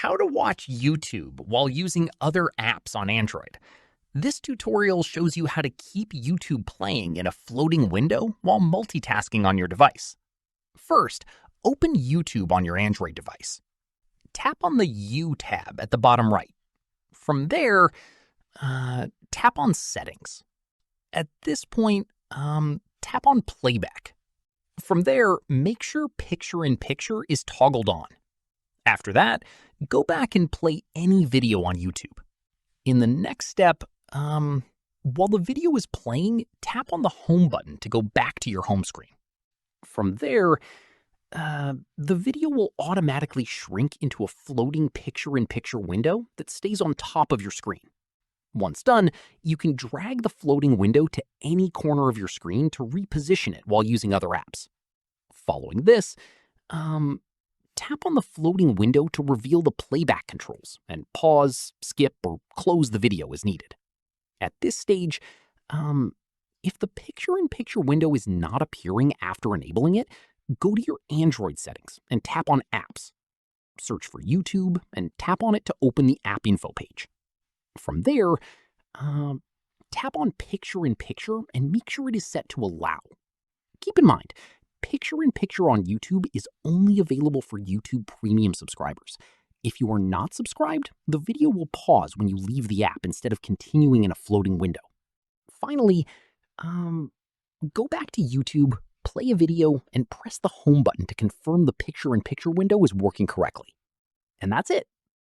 How to watch YouTube while using other apps on Android. This tutorial shows you how to keep YouTube playing in a floating window while multitasking on your device. First, open YouTube on your Android device. Tap on the U tab at the bottom right. From there, tap on Settings. At this point, tap on Playback. From there, make sure Picture-in-Picture is toggled on. After that, go back and play any video on YouTube. In the next step, while the video is playing, tap on the home button to go back to your home screen. From there, the video will automatically shrink into a floating picture-in-picture window that stays on top of your screen. Once done, you can drag the floating window to any corner of your screen to reposition it while using other apps. Following this, tap on the floating window to reveal the playback controls and pause, skip, or close the video as needed. At this stage, if the picture-in-picture window is not appearing after enabling it, go to your Android settings and tap on Apps. Search for YouTube and tap on it to open the app info page. From there, tap on Picture-in-Picture and make sure it is set to Allow. Keep in mind, Picture-in-Picture on YouTube is only available for YouTube Premium subscribers. If you are not subscribed, the video will pause when you leave the app instead of continuing in a floating window. Finally, go back to YouTube, play a video, and press the home button to confirm the picture-in-picture window is working correctly. And that's it.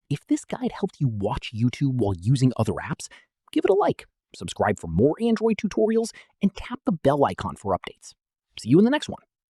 If this guide helped you watch YouTube while using other apps, give it a like, subscribe for more Android tutorials, and tap the bell icon for updates. See you in the next one.